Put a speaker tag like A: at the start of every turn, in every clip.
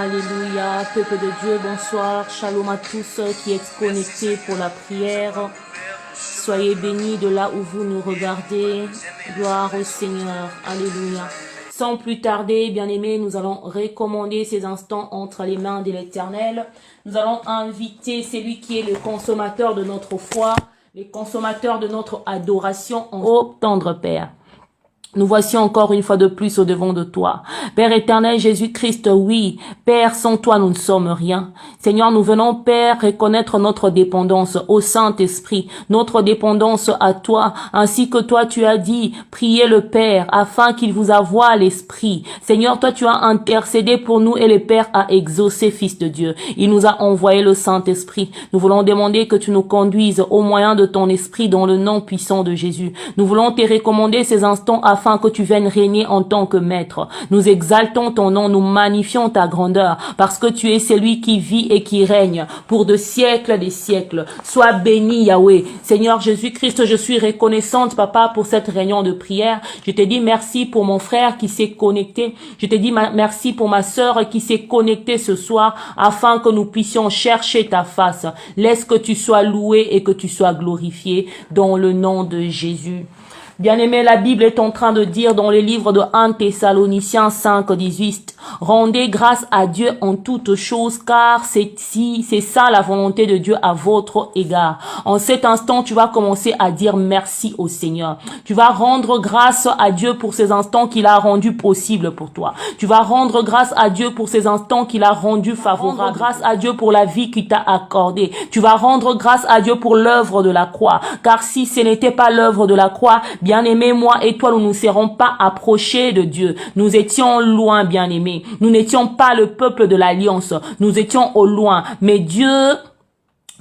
A: Alléluia, peuple de Dieu, bonsoir, shalom à tous qui êtes connectés pour la prière. Soyez bénis de là où vous nous regardez. Gloire au Seigneur, alléluia. Sans plus tarder, bien-aimés, nous allons recommander ces instants entre les mains de l'Éternel. Nous allons inviter celui qui est le consommateur de notre foi, le consommateur de notre adoration, ô tendre Père. Nous voici encore une fois de plus au devant de toi. Père éternel Jésus-Christ, oui. Père, sans toi, nous ne sommes rien. Seigneur, nous venons, Père, reconnaître notre dépendance au Saint-Esprit, notre dépendance à toi, ainsi que toi, tu as dit, priez le Père, afin qu'il vous avoie l'Esprit. Seigneur, toi, tu as intercédé pour nous et le Père a exaucé, Fils de Dieu. Il nous a envoyé le Saint-Esprit. Nous voulons demander que tu nous conduises au moyen de ton Esprit dans le nom puissant de Jésus. Nous voulons te recommander ces instants afin que tu viennes régner en tant que maître. Nous exaltons ton nom, nous magnifions ta grandeur, parce que tu es celui qui vit et qui règne pour de siècles des siècles. Sois béni, Yahweh. Seigneur Jésus-Christ, je suis reconnaissante, Papa, pour cette réunion de prière. Je te dis merci pour mon frère qui s'est connecté. Je te dis merci pour ma sœur qui s'est connectée ce soir, afin que nous puissions chercher ta face. Laisse que tu sois loué et que tu sois glorifié dans le nom de Jésus. Bien-aimé, la Bible est en train de dire dans le livre de 1 Thessaloniciens 5, 18, « Rendez grâce à Dieu en toutes choses, car c'est ça la volonté de Dieu à votre égard. » En cet instant, tu vas commencer à dire merci au Seigneur. Tu vas rendre grâce à Dieu pour ces instants qu'il a rendus possibles pour toi. Tu vas rendre grâce à Dieu pour ces instants qu'il a rendus favorables. Grâce à Dieu pour la vie qu'il t'a accordée. Tu vas rendre grâce à Dieu pour l'œuvre de la croix. Car si ce n'était pas l'œuvre de la croix, bien-aimé, moi et toi, nous ne serons pas approchés de Dieu. Nous étions loin, bien-aimés. Nous n'étions pas le peuple de l'Alliance. Nous étions au loin. Mais Dieu,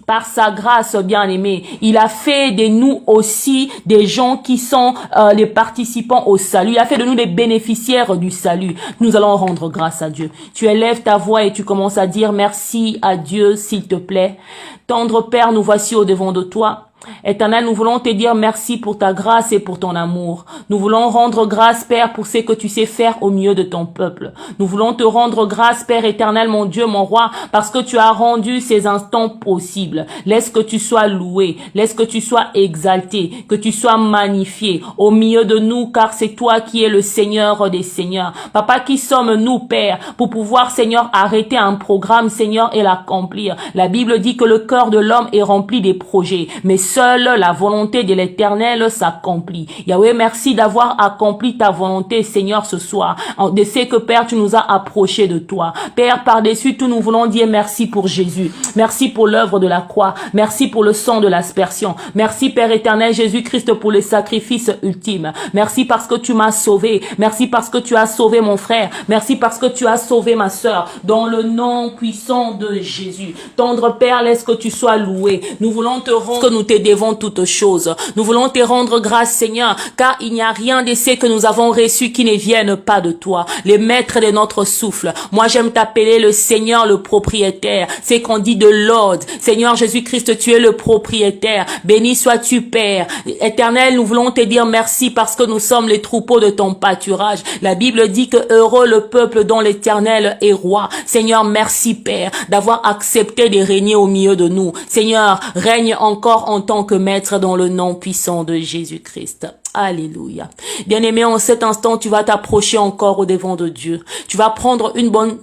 A: par sa grâce, bien-aimé, il a fait de nous aussi des gens qui sont les participants au salut. Il a fait de nous des bénéficiaires du salut. Nous allons rendre grâce à Dieu. Tu élèves ta voix et tu commences à dire merci à Dieu, s'il te plaît. Tendre Père, nous voici au devant de toi. Éternel, nous voulons te dire merci pour ta grâce et pour ton amour. Nous voulons rendre grâce, Père, pour ce que tu sais faire au milieu de ton peuple. Nous voulons te rendre grâce, Père éternel, mon Dieu, mon roi, parce que tu as rendu ces instants possibles. Laisse que tu sois loué, laisse que tu sois exalté, que tu sois magnifié au milieu de nous, car c'est toi qui es le Seigneur des Seigneurs. Papa, qui sommes-nous, Père, pour pouvoir, Seigneur, arrêter un programme, Seigneur, et l'accomplir? La Bible dit que le cœur de l'homme est rempli des projets, mais seule la volonté de l'Éternel s'accomplit. Yahweh, merci d'avoir accompli ta volonté, Seigneur, ce soir. De ce que, Père, tu nous as approchés de toi. Père, par-dessus tout, nous voulons dire merci pour Jésus. Merci pour l'œuvre de la croix. Merci pour le sang de l'aspersion. Merci, Père éternel, Jésus-Christ, pour le sacrifice ultime. Merci parce que tu m'as sauvé. Merci parce que tu as sauvé mon frère. Merci parce que tu as sauvé ma sœur. Dans le nom puissant de Jésus. Tendre Père, laisse que tu sois loué. Nous voulons te rendre que nous te devons toutes choses. Nous voulons te rendre grâce, Seigneur, car il n'y a rien de ce que nous avons reçu qui ne vienne pas de toi, le maître de notre souffle. Moi, j'aime t'appeler le Seigneur, le propriétaire. C'est qu'on dit de Lord. Seigneur Jésus-Christ, tu es le propriétaire. Béni sois-tu, Père. Éternel, nous voulons te dire merci parce que nous sommes les troupeaux de ton pâturage. La Bible dit que heureux le peuple dont l'Éternel est roi. Seigneur, merci, Père, d'avoir accepté de régner au milieu de nous. Seigneur, règne encore en tant que maître dans le nom puissant de Jésus-Christ. Alléluia. Bien-aimé, en cet instant, tu vas t'approcher encore au devant de Dieu. Tu vas prendre une bonne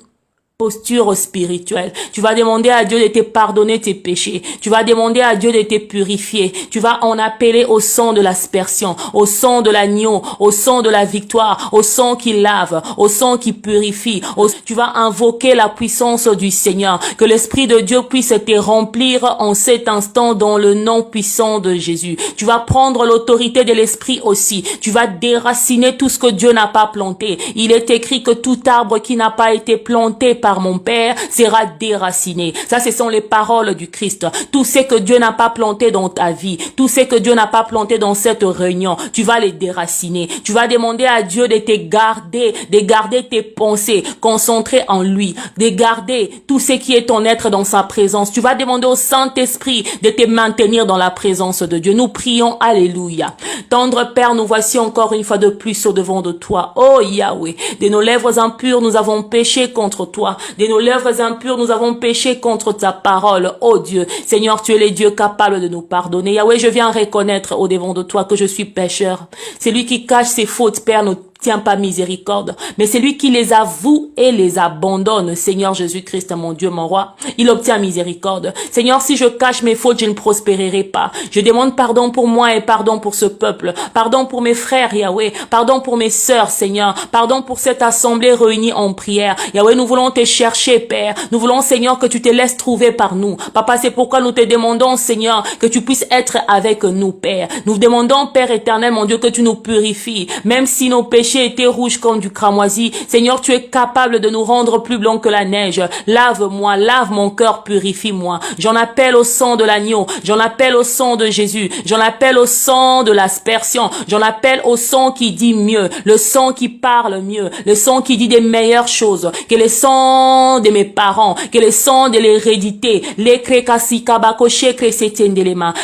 A: posture spirituelle. Tu vas demander à Dieu de te pardonner tes péchés. Tu vas demander à Dieu de te purifier. Tu vas en appeler au sang de l'aspersion, au sang de l'agneau, au sang de la victoire, au sang qui lave, au sang qui purifie. Tu vas invoquer la puissance du Seigneur. Que l'Esprit de Dieu puisse te remplir en cet instant dans le nom puissant de Jésus. Tu vas prendre l'autorité de l'Esprit aussi. Tu vas déraciner tout ce que Dieu n'a pas planté. Il est écrit que tout arbre qui n'a pas été planté par mon Père sera déraciné. Ça, ce sont les paroles du Christ. Tout ce que Dieu n'a pas planté dans ta vie, tout ce que Dieu n'a pas planté dans cette réunion, tu vas les déraciner. Tu vas demander à Dieu de garder tes pensées concentrées en lui, de garder tout ce qui est ton être dans sa présence. Tu vas demander au Saint-Esprit de te maintenir dans la présence de Dieu. Nous prions, alléluia. Tendre Père, nous voici encore une fois de plus au devant de toi. Oh Yahweh, de nos lèvres impures, nous avons péché contre toi. Seigneur, de nos lèvres impures, nous avons péché contre ta parole, oh Dieu. Seigneur, tu es le Dieu capable de nous pardonner. Yahweh, je viens reconnaître au devant de toi que je suis pécheur. C'est lui qui cache ses fautes, Père, nous tient pas miséricorde, mais c'est lui qui les avoue et les abandonne. Seigneur Jésus-Christ, mon Dieu, mon roi, il obtient miséricorde. Seigneur, si je cache mes fautes, je ne prospérerai pas. Je demande pardon pour moi et pardon pour ce peuple. Pardon pour mes frères, Yahweh. Pardon pour mes sœurs, Seigneur. Pardon pour cette assemblée réunie en prière. Yahweh, nous voulons te chercher, Père. Nous voulons, Seigneur, que tu te laisses trouver par nous. Papa, c'est pourquoi nous te demandons, Seigneur, que tu puisses être avec nous, Père. Nous demandons, Père éternel, mon Dieu, que tu nous purifies. Même si nos péchés étaient rouges comme du cramoisi, Seigneur, tu es capable de nous rendre plus blancs que la neige. Lave-moi, lave mon cœur, purifie-moi. J'en appelle au sang de l'agneau, j'en appelle au sang de Jésus, j'en appelle au sang de l'aspersion, j'en appelle au sang qui dit mieux, le sang qui parle mieux, le sang qui dit des meilleures choses, que le sang de mes parents, que le sang de l'hérédité,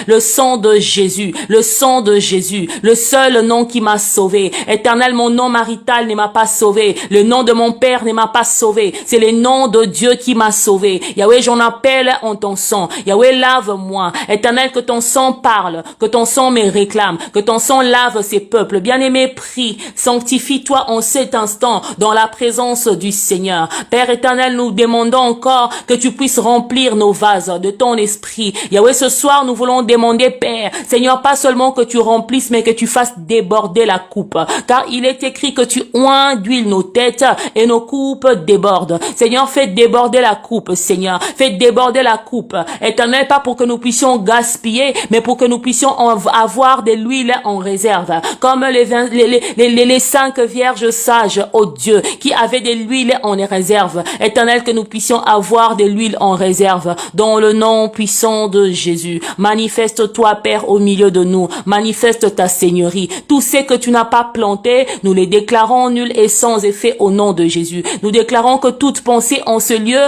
A: le sang de Jésus, le sang de Jésus, le seul nom qui m'a sauvé. Éternel, mon nom marital ne m'a pas sauvé. Le nom de mon père ne m'a pas sauvé. C'est le nom de Dieu qui m'a sauvé. Yahweh, j'en appelle en ton sang. Yahweh, lave-moi. Éternel, que ton sang parle, que ton sang me réclame, que ton sang lave ces peuples. Bien-aimé, prie, sanctifie-toi en cet instant dans la présence du Seigneur. Père éternel, nous demandons encore que tu puisses remplir nos vases de ton esprit. Yahweh, ce soir, nous voulons demander, Père, Seigneur, pas seulement que tu remplisses, mais que tu fasses déborder la coupe. Car il est écrit que tu oins d'huile nos têtes et nos coupes débordent. Seigneur, fais déborder la coupe, Seigneur. Fais déborder la coupe. Éternel, pas pour que nous puissions gaspiller, mais pour que nous puissions avoir de l'huile en réserve. Comme les 5 vierges sages, oh Dieu, qui avaient de l'huile en réserve. Éternel, que nous puissions avoir de l'huile en réserve. Dans le nom puissant de Jésus. Manifeste-toi, Père, au milieu de nous. Manifeste ta seigneurie. Tout ce que tu n'as pas planté, nous les déclarons nuls et sans effet au nom de Jésus. Nous déclarons que toutes pensées en ce lieu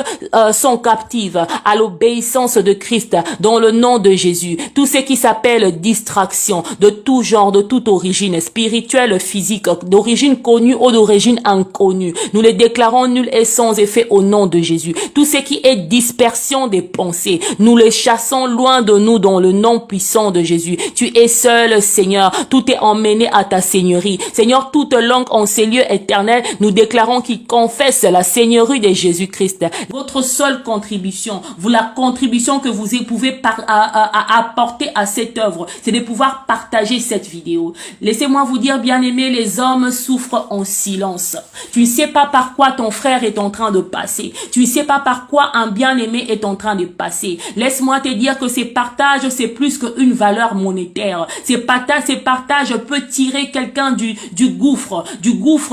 A: sont captives à l'obéissance de Christ dans le nom de Jésus. Tout ce qui s'appelle distraction de tout genre, de toute origine spirituelle, physique, d'origine connue ou d'origine inconnue, nous les déclarons nuls et sans effet au nom de Jésus. Tout ce qui est dispersion des pensées, nous les chassons loin de nous dans le nom puissant de Jésus. Tu es seul, Seigneur. Tout est emmené à ta seigneurie. Seigneur, toute langue en ces lieux éternels, nous déclarons qu'ils confessent la seigneurie de Jésus-Christ. Votre seule contribution, la contribution que vous pouvez apporter à cette œuvre, c'est de pouvoir partager cette vidéo. Laissez-moi vous dire, bien-aimés, les hommes souffrent en silence. Tu ne sais pas par quoi ton frère est en train de passer. Tu ne sais pas par quoi un bien-aimé est en train de passer. Laisse-moi te dire que ces partages, c'est plus qu'une valeur monétaire. Ces partages peuvent tirer quelqu'un du gouffre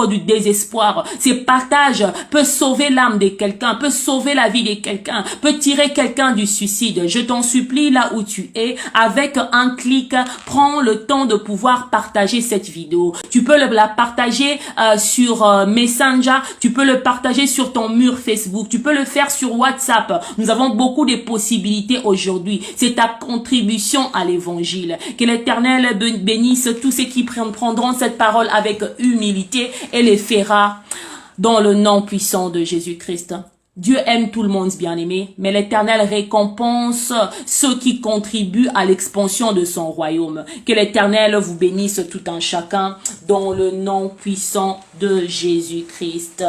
A: du désespoir. Ces partages peuvent sauver l'âme de quelqu'un, peuvent sauver la vie de quelqu'un, peut tirer quelqu'un du suicide. Je t'en supplie, là où tu es, avec un clic, prends le temps de pouvoir partager cette vidéo. Tu peux la partager sur Messenger, tu peux le partager sur ton mur Facebook, tu peux le faire sur WhatsApp. Nous avons beaucoup de possibilités aujourd'hui. C'est ta contribution à l'évangile. Que l'Éternel bénisse tous ceux qui prendront cette parole avec humilité et les fera dans le nom puissant de Jésus-Christ. Dieu aime tout le monde, bien-aimé, mais l'Éternel récompense ceux qui contribuent à l'expansion de son royaume. Que l'Éternel vous bénisse tout un chacun dans le nom puissant de Jésus-Christ.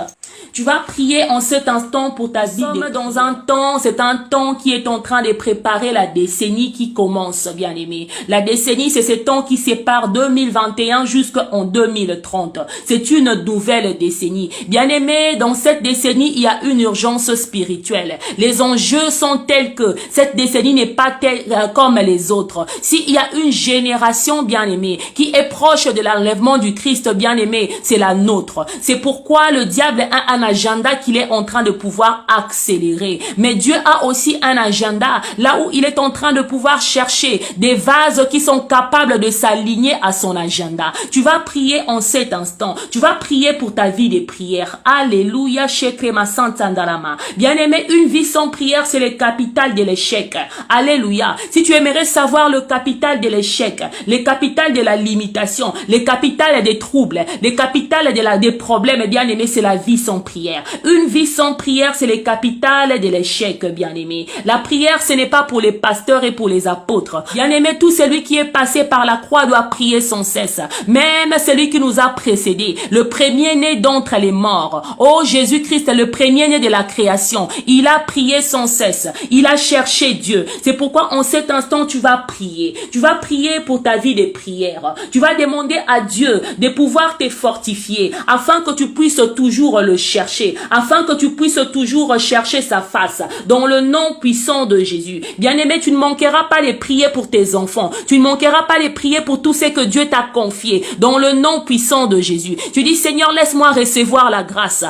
A: Tu vas prier en cet instant pour ta vie. Nous sommes dans un temps, c'est un temps qui est en train de préparer la décennie qui commence, bien-aimé. La décennie, c'est ce temps qui sépare 2021 jusqu'en 2030. C'est une nouvelle décennie. Bien-aimé, dans cette décennie, il y a une urgence spirituelle. Les enjeux sont tels que cette décennie n'est pas telle comme les autres. S'il y a une génération bien-aimée qui est proche de l'enlèvement du Christ bien-aimé, c'est la nôtre. C'est pourquoi le diable a un agenda qu'il est en train de pouvoir accélérer. Mais Dieu a aussi un agenda là où il est en train de pouvoir chercher des vases qui sont capables de s'aligner à son agenda. Tu vas prier en cet instant. Tu vas prier pour ta vie de prière. Alléluia. Bien-aimé, une vie sans prière, c'est le capital de l'échec. Alléluia. Si tu aimerais savoir le capital de l'échec, le capital de la limitation, le capital des troubles, le capital des problèmes, bien-aimé, c'est la vie sans sans prière. Une vie sans prière, c'est le capital de l'échec, bien-aimé. La prière, ce n'est pas pour les pasteurs et pour les apôtres. Bien-aimé, tout celui qui est passé par la croix doit prier sans cesse. Même celui qui nous a précédés, le premier-né d'entre les morts. Oh, Jésus-Christ est le premier-né de la création. Il a prié sans cesse. Il a cherché Dieu. C'est pourquoi en cet instant, tu vas prier. Tu vas prier pour ta vie de prière. Tu vas demander à Dieu de pouvoir te fortifier afin que tu puisses toujours le chercher, afin que tu puisses toujours chercher sa face dans le nom puissant de Jésus. Bien-aimé, tu ne manqueras pas de prier pour tes enfants. Tu ne manqueras pas de prier pour tout ce que Dieu t'a confié dans le nom puissant de Jésus. Tu dis, Seigneur, laisse-moi recevoir la grâce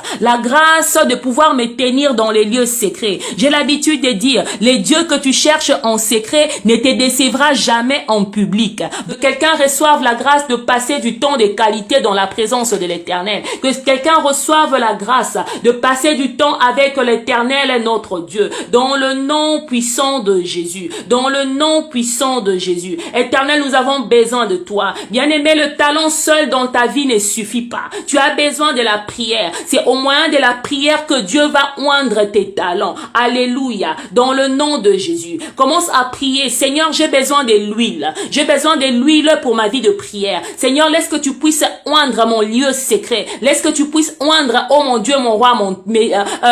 A: de pouvoir me tenir dans les lieux secrets. J'ai l'habitude de dire, les dieux que tu cherches en secret ne te décevra jamais en public. Que quelqu'un reçoive la grâce de passer du temps de qualité dans la présence de l'Éternel. Que quelqu'un reçoive la grâce de passer du temps avec l'Éternel, notre Dieu. Dans le nom puissant de Jésus. Dans le nom puissant de Jésus. Éternel, nous avons besoin de toi. Bien-aimé, le talent seul dans ta vie ne suffit pas. Tu as besoin de la prière. C'est au moyen de la prière que Dieu va oindre tes talents. Alléluia. Dans le nom de Jésus. Commence à prier. Seigneur, j'ai besoin de l'huile. J'ai besoin de l'huile pour ma vie de prière. Seigneur, laisse que tu puisses oindre mon lieu secret. Laisse que tu puisses oindre, oh mon Dieu, mon roi,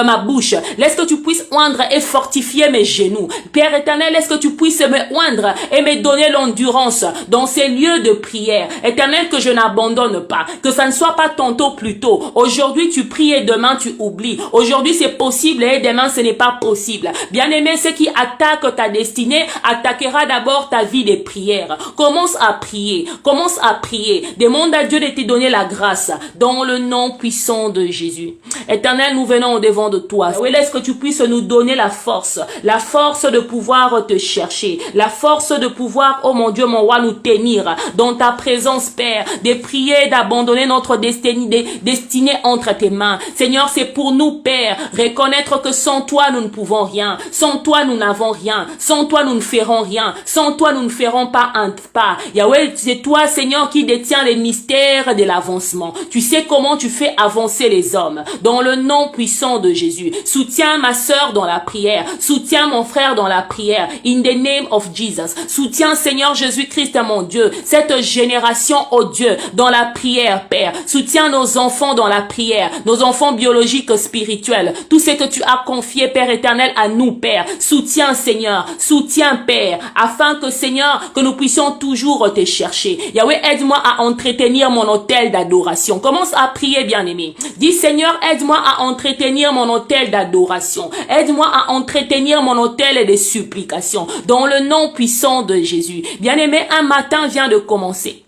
A: ma bouche. Laisse que tu puisses oindre et fortifier mes genoux. Père éternel, laisse que tu puisses me oindre et me donner l'endurance dans ces lieux de prière. Éternel, que je n'abandonne pas. Que ça ne soit pas tantôt plus tôt. Aujourd'hui, tu pries et demain, tu oublies. Aujourd'hui, c'est possible et demain, ce n'est pas possible. Bien-aimé, ce qui attaque ta destinée attaquera d'abord ta vie de prière. Commence à prier. Commence à prier. Demande à Dieu de te donner la grâce dans le nom puissant de Jésus. Éternel, nous venons au devant de toi. Oui, laisse que tu puisses nous donner la force de pouvoir te chercher, la force de pouvoir, oh mon Dieu, mon roi, nous tenir dans ta présence, Père, de prier, d'abandonner notre destinée entre tes mains. Seigneur, c'est pour nous, Père, reconnaître que sans toi, nous ne pouvons rien. Sans toi, nous n'avons rien. Sans toi, nous ne ferons rien. Sans toi, nous ne ferons pas un pas. Yahweh, c'est toi, Seigneur, qui détiens les mystères de l'avancement. Tu sais comment tu fais avancer les hommes. Dans le nom puissant de Jésus. Soutiens ma sœur dans la prière. Soutiens mon frère dans la prière. In the name of Jesus. Soutiens, Seigneur Jésus-Christ, mon Dieu, cette génération, oh Dieu, dans la prière, Père. Soutiens nos enfants dans la prière. Nos enfants biologiques, spirituels. Tout ce que tu as confié, Père éternel, à nous, Père. Soutiens, Seigneur. Soutiens, Père. Afin que, Seigneur, que nous puissions toujours te chercher. Yahweh, aide-moi à entretenir mon autel d'adoration. Commence à prier, bien-aimé. Dis, Seigneur, aide-moi à entretenir mon autel d'adoration. Aide-moi à entretenir mon autel de supplication. Dans le nom puissant de Jésus. Bien-aimé, un matin vient de commencer.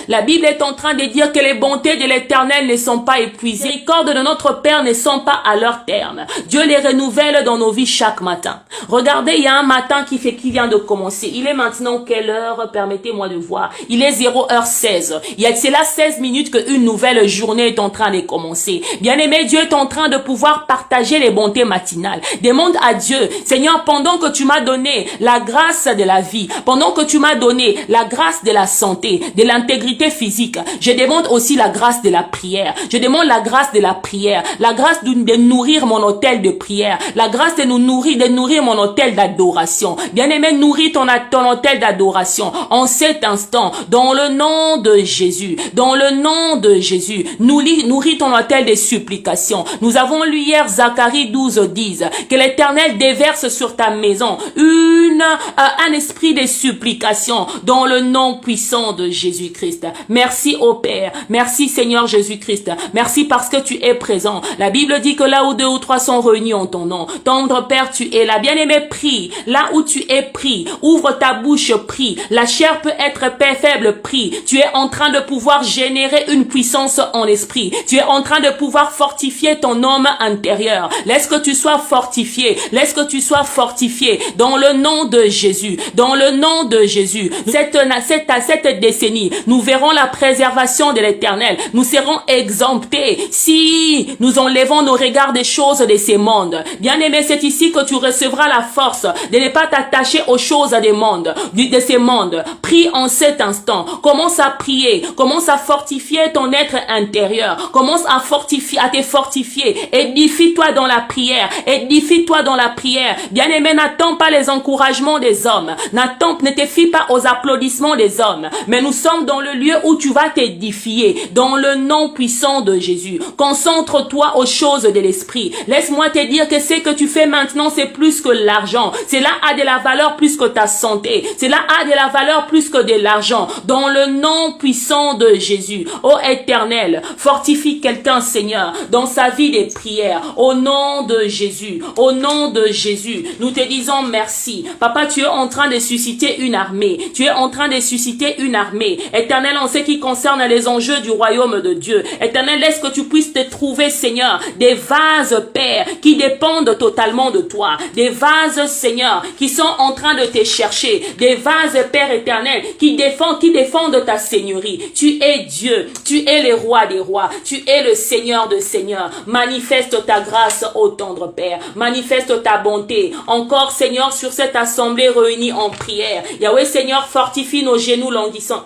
A: La Bible est en train de dire que les bontés de l'Éternel ne sont pas épuisées. Les cordes de notre Père ne sont pas à leur terme. Dieu les renouvelle dans nos vies chaque matin. Regardez, il y a un matin qui vient de commencer. Il est maintenant quelle heure? Permettez-moi de voir. Il est 0h16. C'est là 16 minutes qu'une nouvelle journée est en train de commencer. Bien-aimé, Dieu est en train de pouvoir partager les bontés matinales. Demande à Dieu, Seigneur, pendant que tu m'as donné la grâce de la vie, pendant que tu m'as donné la grâce de la santé, de l'intégrité physique, je demande aussi la grâce de la prière. Je demande la grâce de la prière, la grâce de nourrir mon autel de prière, la grâce de nourrir mon autel d'adoration. Bien-aimé, nourris ton autel d'adoration en cet instant, dans le nom de Jésus, dans le nom de Jésus. Nourris ton autel de supplication. Nous avons lu hier Zacharie 12:10, que l'Éternel déverse sur ta maison un esprit de supplication dans le nom puissant de Jésus-Christ. Merci au Père. Merci Seigneur Jésus-Christ. Merci parce que tu es présent. La Bible dit que là où 2 ou 3 sont réunis en ton nom, tendre Père, tu es là. Bien-aimé, prie. Là où tu es, prie. Ouvre ta bouche, prie. La chair peut être faible, prie. Tu es en train de pouvoir générer une puissance en esprit. Tu es en train de pouvoir fortifier ton homme intérieur. Laisse que tu sois fortifié. Laisse que tu sois fortifié dans le nom de Jésus. Dans le nom de Jésus. Cette décennie, nous verrons la préservation de l'Éternel. Nous serons exemptés si nous enlevons nos regards des choses de ces mondes. Bien-aimé, c'est ici que tu recevras la force de ne pas t'attacher aux choses des mondes, de ces mondes. Prie en cet instant. Commence à prier. Commence à fortifier ton être intérieur. Commence à te fortifier. Édifie-toi dans la prière. Édifie-toi dans la prière. Bien-aimé, n'attends pas les encouragements des hommes. Ne te fie pas aux applaudissements des hommes. Mais nous sommes dans le lieu où tu vas t'édifier. Dans le nom puissant de Jésus. Concentre-toi aux choses de l'esprit. Laisse-moi te dire que ce que tu fais maintenant, c'est plus que l'argent. Cela a de la valeur plus que ta santé. Cela a de la valeur plus que de l'argent. Dans le nom puissant de Jésus. Ô Éternel, fortifie quelqu'un, Seigneur, dans sa vie des prières. Au nom de Jésus. Au nom de Jésus. Nous te disons merci. Papa, tu es en train de susciter une armée. Tu es en train de susciter une armée. Éternel, en ce qui concerne les enjeux du royaume de Dieu. Éternel, laisse que tu puisses te trouver, Seigneur, des vases, Père, qui dépendent totalement de toi. Des vases, Seigneur, qui sont en train de te chercher. Des vases, Père éternel, qui défendent ta seigneurie. Tu es Dieu. Tu es le roi des rois. Tu es le Seigneur de seigneurs. Manifeste ta grâce, ô tendre Père. Manifeste ta bonté. Encore, Seigneur, sur cette assemblée réunie en prière. Yahweh, Seigneur, fortifie nos genoux languissants.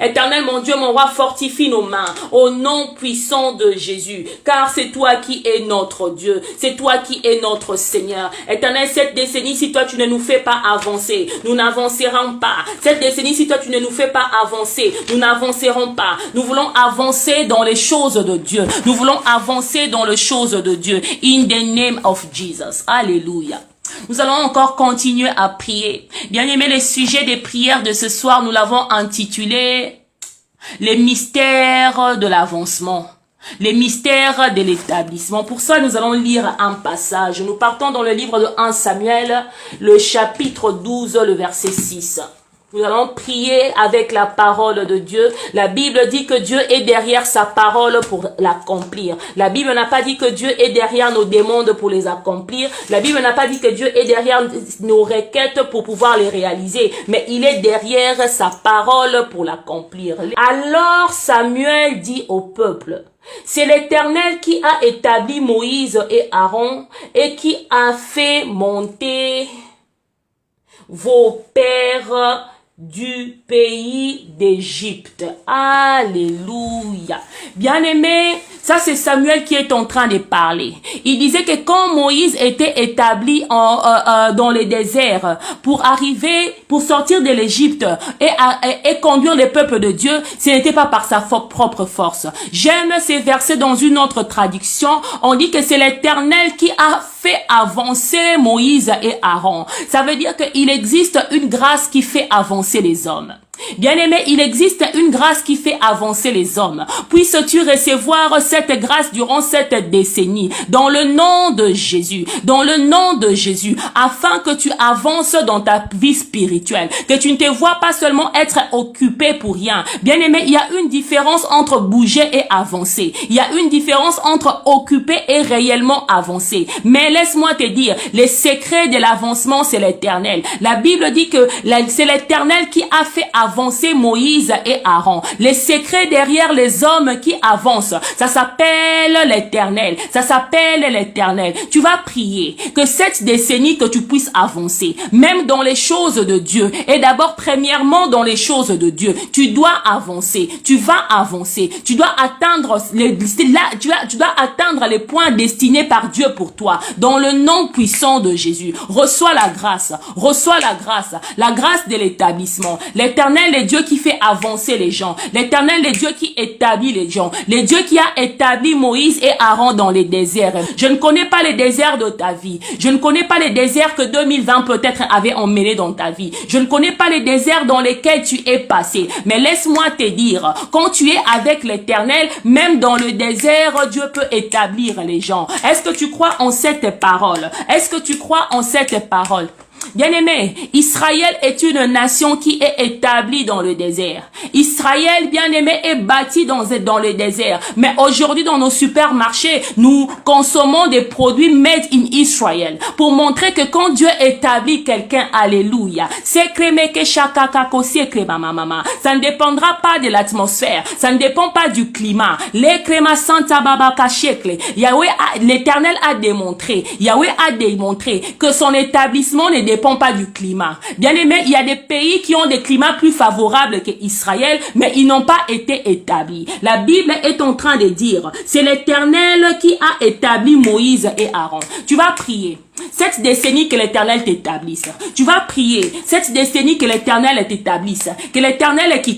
A: Éternel, mon Dieu, mon roi, fortifie nos mains au nom puissant de Jésus, car c'est toi qui es notre Dieu, c'est toi qui es notre Seigneur. Éternel, cette décennie, si toi tu ne nous fais pas avancer, nous n'avancerons pas. Cette décennie, si toi tu ne nous fais pas avancer, nous n'avancerons pas. Nous voulons avancer dans les choses de Dieu. Nous voulons avancer dans les choses de Dieu. In the name of Jesus. Alléluia. Nous allons encore continuer à prier. Bien-aimés, le sujet des prières de ce soir, nous l'avons intitulé « Les mystères de l'avancement ». Les mystères de l'établissement. Pour ça, nous allons lire un passage. Nous partons dans le livre de 1 Samuel, le chapitre 12, le verset 6. Nous allons prier avec la parole de Dieu. La Bible dit que Dieu est derrière sa parole pour l'accomplir. La Bible n'a pas dit que Dieu est derrière nos demandes pour les accomplir. La Bible n'a pas dit que Dieu est derrière nos requêtes pour pouvoir les réaliser. Mais il est derrière sa parole pour l'accomplir. Alors Samuel dit au peuple: c'est l'Éternel qui a établi Moïse et Aaron et qui a fait monter vos pères du pays d'Égypte. Alléluia. Bien-aimé, ça c'est Samuel qui est en train de parler. Il disait que quand Moïse était établi dans le désert pour sortir de l'Égypte et conduire le peuple de Dieu, ce n'était pas par sa propre force. J'aime ces versets dans une autre traduction. On dit que c'est l'Éternel qui a fait avancer Moïse et Aaron. Ça veut dire qu'il existe une grâce qui fait avancer les hommes. Bien-aimé, il existe une grâce qui fait avancer les hommes. Puisses-tu recevoir cette grâce durant cette décennie, dans le nom de Jésus, dans le nom de Jésus, afin que tu avances dans ta vie spirituelle, que tu ne te vois pas seulement être occupé pour rien. Bien-aimé, il y a une différence entre bouger et avancer. Il y a une différence entre occuper et réellement avancer. Mais laisse-moi te dire, les secrets de l'avancement, c'est l'Éternel. La Bible dit que c'est l'Éternel qui a fait avancer Moïse et Aaron. Les secrets derrière les hommes qui avancent, ça s'appelle l'Éternel. Ça s'appelle l'Éternel. Tu vas prier que cette décennie que tu puisses avancer, même dans les choses de Dieu. Et d'abord, premièrement, dans les choses de Dieu. Tu dois avancer. Tu vas avancer. Tu dois atteindre tu dois atteindre les points destinés par Dieu pour toi. Dans le nom puissant de Jésus. Reçois la grâce. Reçois la grâce. La grâce de l'établissement. L'Éternel est Dieu qui fait avancer les gens. L'Éternel est Dieu qui établit les gens. Le Dieu qui a établi Moïse et Aaron dans les déserts. Je ne connais pas les déserts de ta vie. Je ne connais pas les déserts que 2020 peut-être avait emmêlés dans ta vie. Je ne connais pas les déserts dans lesquels tu es passé. Mais laisse-moi te dire, quand tu es avec l'Éternel, même dans le désert, Dieu peut établir les gens. Est-ce que tu crois en cette parole? Est-ce que tu crois en cette parole? Bien-aimé, Israël est une nation qui est établie dans le désert. Israël, bien-aimé, est bâti dans le désert. Mais aujourd'hui, dans nos supermarchés, nous consommons des produits made in Israel pour montrer que quand Dieu établit quelqu'un, alléluia, c'est crémé que ça ne dépendra pas de l'atmosphère, ça ne dépend pas du climat. Les créma santa babaka shekle. Yahweh, l'Éternel a démontré, Yahweh a démontré que son établissement ne dépend pas du climat. Bien aimé, il y a des pays qui ont des climats plus favorables qu'Israël, mais ils n'ont pas été établis. La Bible est en train de dire, c'est l'Éternel qui a établi Moïse et Aaron. Tu vas prier. Cette décennie que l'Éternel t'établisse. Tu vas prier. Cette décennie que l'Éternel t'établisse. Que l'Éternel te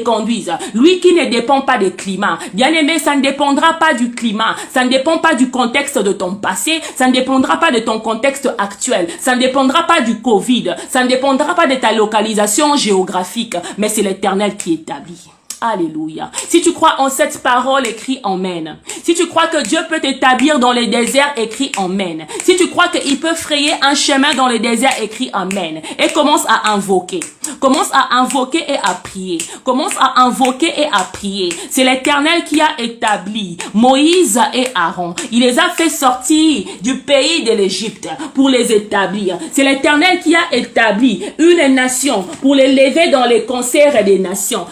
A: conduise. Lui qui ne dépend pas du climat. Bien aimé, ça ne dépendra pas du climat. Ça ne dépend pas du contexte de ton passé. Ça ne dépendra pas de ton contexte actuel. Ça ne dépendra pas du Covid. Ça ne dépendra pas de ta localisation géographique. Mais c'est l'Éternel qui établit. Alléluia. Si tu crois en cette parole, écris Amen. Si tu crois que Dieu peut t'établir dans les déserts, écris Amen. Si tu crois qu'il peut frayer un chemin dans les déserts, écris Amen. Et commence à invoquer. Commence à invoquer et à prier. Commence à invoquer et à prier. C'est l'Éternel qui a établi Moïse et Aaron. Il les a fait sortir du pays de l'Égypte pour les établir. C'est l'Éternel qui a établi une nation pour les lever dans les concerts des nations.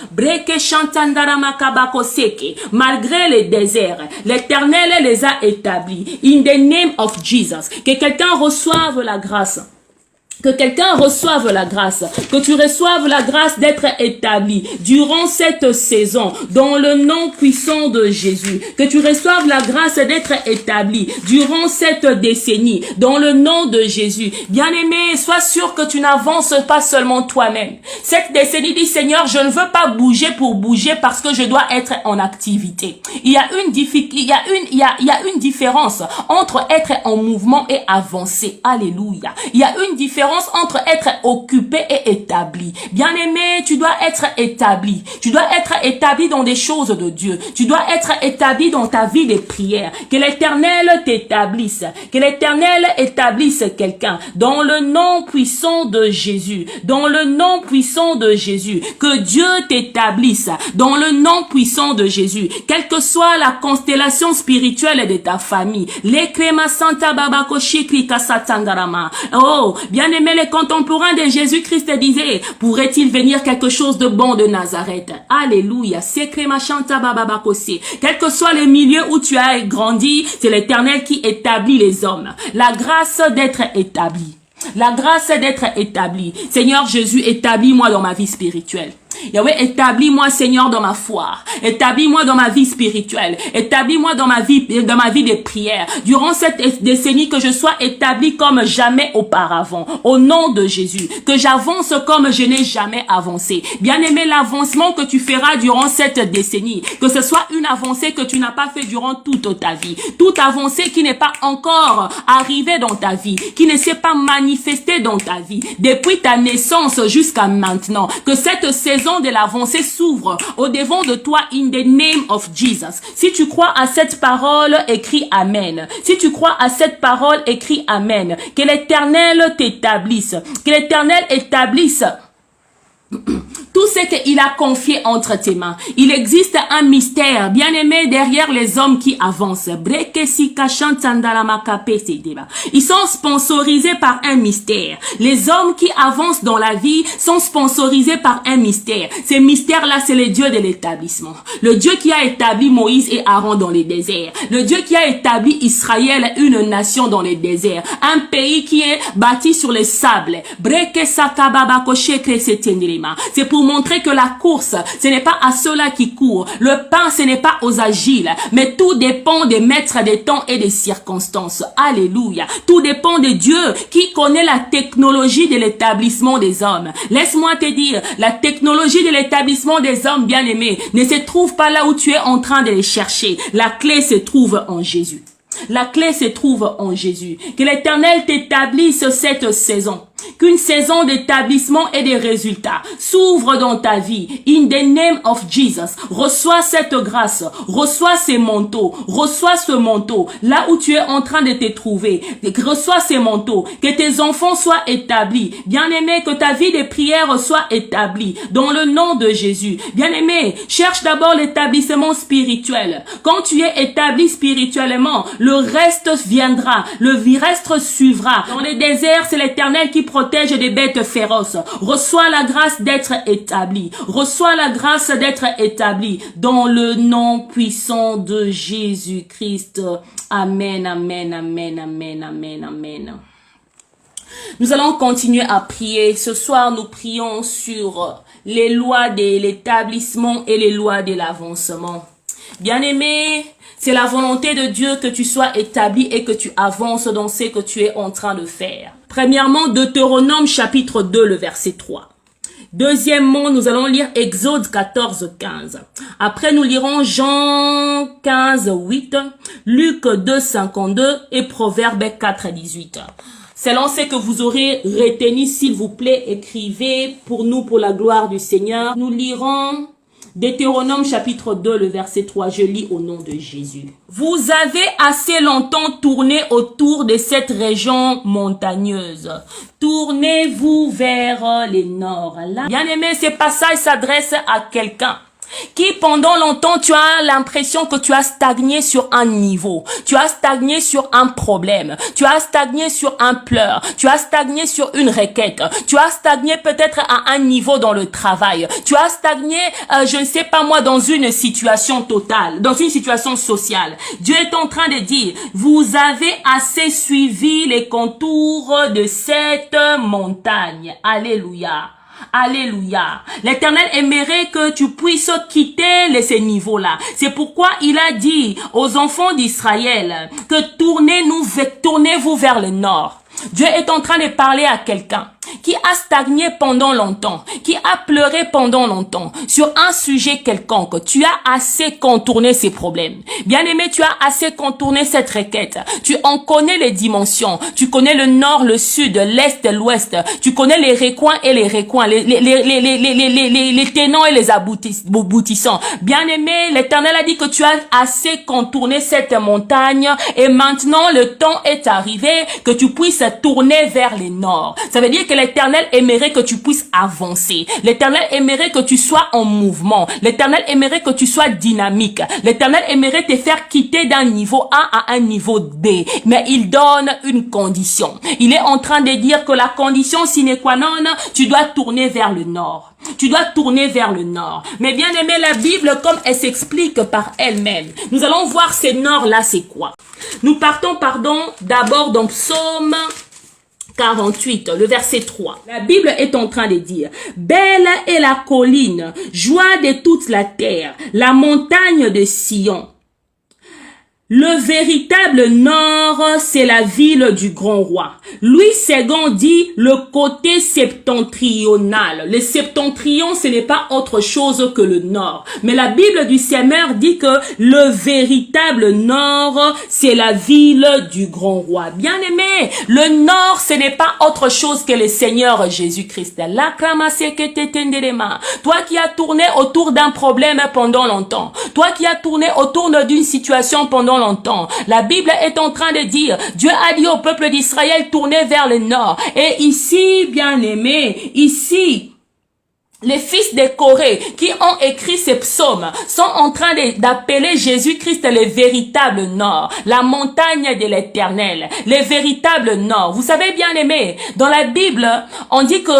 A: Malgré les déserts, l'Éternel les a établis. In the name of Jesus. Que quelqu'un reçoive la grâce. Que quelqu'un reçoive la grâce, que tu reçoives la grâce d'être établi durant cette saison, dans le nom puissant de Jésus. Que tu reçoives la grâce d'être établi durant cette décennie, dans le nom de Jésus. Bien-aimé, sois sûr que tu n'avances pas seulement toi-même. Cette décennie dit, Seigneur, je ne veux pas bouger pour bouger parce que je dois être en activité. Il y a une différence entre être en mouvement et avancer. Alléluia. Il y a une différence entre être occupé et établi. Bien-aimé, tu dois être établi. Tu dois être établi dans des choses de Dieu. Tu dois être établi dans ta vie de prière. Que l'Éternel t'établisse. Que l'Éternel établisse quelqu'un. Dans le nom puissant de Jésus. Dans le nom puissant de Jésus. Que Dieu t'établisse. Dans le nom puissant de Jésus. Quelle que soit la constellation spirituelle de ta famille. Les créma santa babako shikri kasatangarama. Oh, bien aimé, les contemporains de Jésus-Christ disaient, pourrait-il venir quelque chose de bon de Nazareth? Alléluia. Quel que soit le milieu où tu as grandi, c'est l'Éternel qui établit les hommes. La grâce d'être établi. La grâce d'être établi. Seigneur Jésus, établis-moi dans ma vie spirituelle. Yahweh, établis-moi, Seigneur, dans ma foi. Établis-moi dans ma vie spirituelle. Établis-moi dans ma vie de prière. Durant cette décennie, que je sois établi comme jamais auparavant. Au nom de Jésus. Que j'avance comme je n'ai jamais avancé. Bien-aimé, l'avancement que tu feras durant cette décennie, que ce soit une avancée que tu n'as pas fait durant toute ta vie. Toute avancée qui n'est pas encore arrivée dans ta vie. Qui ne s'est pas manifestée dans ta vie. Depuis ta naissance jusqu'à maintenant. Que cette saison de l'avancée s'ouvre au devant de toi in the name of Jesus. Si tu crois à cette parole, écris Amen. Si tu crois à cette parole, écris Amen. Que l'Éternel t'établisse. Que l'Éternel établisse tout ce qu'il a confié entre tes mains. Il existe un mystère, bien aimé, derrière les hommes qui avancent. Ils sont sponsorisés par un mystère. Les hommes qui avancent dans la vie sont sponsorisés par un mystère. Ce mystère-là, c'est le Dieu de l'établissement. Le Dieu qui a établi Moïse et Aaron dans les déserts. Le Dieu qui a établi Israël, une nation dans les déserts. Un pays qui est bâti sur les sables. C'est pour montrer que la course, ce n'est pas à ceux-là qui courent. Le pain, ce n'est pas aux agiles. Mais tout dépend des maîtres des temps et des circonstances. Alléluia. Tout dépend de Dieu qui connaît la technologie de l'établissement des hommes. Laisse-moi te dire, la technologie de l'établissement des hommes bien-aimés ne se trouve pas là où tu es en train de les chercher. La clé se trouve en Jésus. La clé se trouve en Jésus. Que l'Éternel t'établisse cette saison. qu'une saison d'établissement et des résultats s'ouvre dans ta vie. In the name of Jesus, reçois cette grâce, reçois ces manteaux, reçois ce manteau, là où tu es en train de te trouver, reçois ces manteaux, que tes enfants soient établis. Bien-aimé, que ta vie de prière soit établie, dans le nom de Jésus. Bien-aimé, cherche d'abord l'établissement spirituel. Quand tu es établi spirituellement, le reste viendra, le reste suivra. Dans les déserts, c'est l'Éternel qui protège des bêtes féroces. Reçois la grâce d'être établi. Reçois la grâce d'être établi dans le nom puissant de Jésus-Christ. Amen, amen, amen, amen, amen, amen. Nous allons continuer à prier. Ce soir, nous prions sur les lois de l'établissement et les lois de l'avancement. Bien-aimé, c'est la volonté de Dieu que tu sois établi et que tu avances dans ce que tu es en train de faire. Premièrement, Deutéronome chapitre 2, le verset 3. Deuxièmement, nous allons lire Exode 14, 15. Après, nous lirons Jean 15, 8, Luc 2, 52 et Proverbe 4, 18. Selon ce que vous aurez retenu, s'il vous plaît, écrivez pour nous, pour la gloire du Seigneur. Nous lirons Deutéronome chapitre 2, le verset 3, je lis au nom de Jésus. Vous avez assez longtemps tourné autour de cette région montagneuse. Tournez-vous vers le nord. Bien-aimé, ce passage s'adresse à quelqu'un qui pendant longtemps tu as l'impression que tu as stagné sur un niveau, tu as stagné sur un problème, tu as stagné sur un pleur, tu as stagné sur une requête, tu as stagné peut-être à un niveau dans le travail, tu as stagné, je ne sais pas moi, dans une situation totale, dans une situation sociale. Dieu est en train de dire, vous avez assez suivi les contours de cette montagne. Alléluia. Alléluia. L'Éternel aimerait que tu puisses quitter ces niveaux-là. C'est pourquoi il a dit aux enfants d'Israël que tournez-vous vers le nord. Dieu est en train de parler à quelqu'un qui a stagné pendant longtemps, qui a pleuré pendant longtemps sur un sujet quelconque. Tu as assez contourné ces problèmes. Bien-aimé, tu as assez contourné cette requête. Tu en connais les dimensions. Tu connais le nord, le sud, l'est, l'ouest. Tu connais les recoins et les recoins, les tenants et les aboutissants. Bien-aimé, l'Éternel a dit que tu as assez contourné cette montagne et maintenant le temps est arrivé que tu puisses tourner vers le nord. Ça veut dire que l'Éternel aimerait que tu puisses avancer. L'Éternel aimerait que tu sois en mouvement. L'Éternel aimerait que tu sois dynamique. L'Éternel aimerait te faire quitter d'un niveau A à un niveau B. Mais il donne une condition. Il est en train de dire que la condition sine qua non, tu dois tourner vers le nord. Tu dois tourner vers le nord. Mais bien aimé, la Bible, comme elle s'explique par elle-même, nous allons voir ce nord-là, c'est quoi? Nous partons, d'abord dans Psaume 48, le verset 3. La Bible est en train de dire, belle est la colline, joie de toute la terre, la montagne de Sion. Le véritable nord, c'est la ville du grand roi. Louis II dit le côté septentrional. Le septentrion, ce n'est pas autre chose que le nord. Mais la Bible du Seigneur dit que le véritable nord, c'est la ville du grand roi. Bien aimé, le nord, ce n'est pas autre chose que le Seigneur Jésus-Christ. Toi qui as tourné autour d'un problème pendant longtemps. Toi qui as tourné autour d'une situation pendant longtemps. La Bible est en train de dire, Dieu a dit au peuple d'Israël, tournez vers le nord. Et ici, bien aimé, ici, les fils de Corée qui ont écrit ces psaumes sont en train d'appeler Jésus-Christ le véritable nord, la montagne de l'Éternel, le véritable nord. Vous savez, bien aimé, dans la Bible, on dit que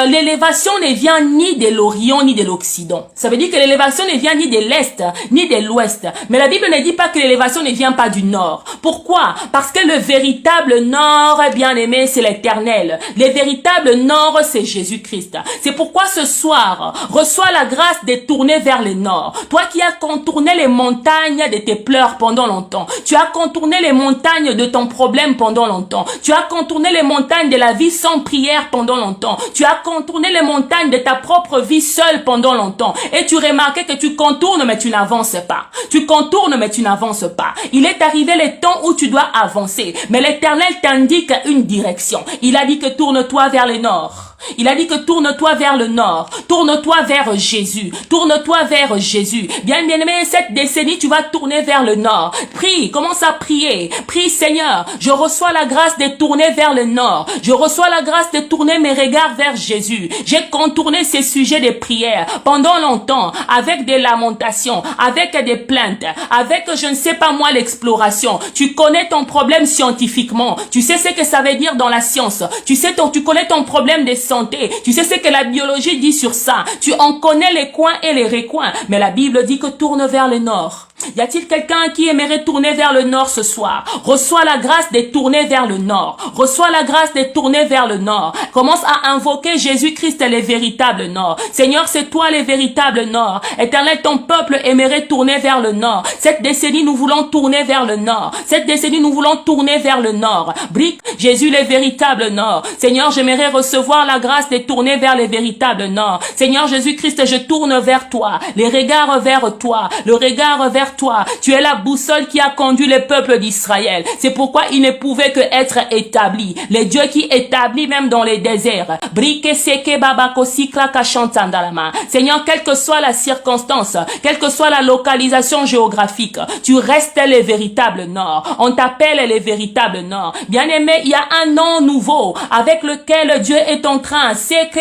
A: l'élévation ne vient ni de l'Orient ni de l'Occident. Ça veut dire que l'élévation ne vient ni de l'Est ni de l'Ouest. Mais la Bible ne dit pas que l'élévation ne vient pas du Nord. Pourquoi? Parce que le véritable Nord, bien aimé, c'est l'Éternel. Le véritable Nord, c'est Jésus-Christ. C'est pourquoi ce soir, reçois la grâce de tourner vers le Nord. Toi qui as contourné les montagnes de tes pleurs pendant longtemps. Tu as contourné les montagnes de ton problème pendant longtemps. Tu as contourné les montagnes de la vie sans prière pendant longtemps. Tu as contourné les montagnes de ta propre vie seule pendant longtemps. Et tu remarquais que tu contournes mais tu n'avances pas. Tu contournes mais tu n'avances pas. Il est arrivé le temps où tu dois avancer. Mais l'Éternel t'indique une direction. Il a dit que tourne-toi vers le nord. Il a dit que tourne-toi vers le nord. Tourne-toi vers Jésus. Tourne-toi vers Jésus. Bien-aimé, cette décennie, tu vas tourner vers le nord. Prie, commence à prier. Prie, Seigneur, je reçois la grâce de tourner vers le nord. Je reçois la grâce de tourner mes regards vers Jésus. J'ai contourné ces sujets de prière pendant longtemps avec des lamentations, avec des plaintes, avec, je ne sais pas moi, l'exploration. Tu connais ton problème scientifiquement. Tu sais ce que ça veut dire dans la science. Tu connais ton problème de santé. Tu sais ce que la biologie dit sur ça. Tu en connais les coins et les recoins. Mais la Bible dit que tourne vers le nord. Y a-t-il quelqu'un qui aimerait tourner vers le nord ce soir? Reçois la grâce de tourner vers le nord. Reçois la grâce de tourner vers le nord. Commence à invoquer Jésus-Christ le véritable nord. Seigneur, c'est toi le véritable nord. Éternel, ton peuple aimerait tourner vers le nord. Cette décennie, nous voulons tourner vers le nord. Cette décennie, nous voulons tourner vers le nord. Brique, Jésus le véritable nord. Seigneur, j'aimerais recevoir la grâce de tourner vers le véritable nord. Seigneur Jésus-Christ, je tourne vers toi. Les regards vers toi. Le regard vers toi. Tu es la boussole qui a conduit le peuple d'Israël. C'est pourquoi il ne pouvait que être établi. Le Dieu qui établit même dans les déserts. Brique seke babako sikla kachantandalama. Seigneur, quelle que soit la circonstance, quelle que soit la localisation géographique, tu restes le véritable nord. On t'appelle le véritable nord. Bien-aimé, il y a un nom nouveau avec lequel Dieu est en train, c'est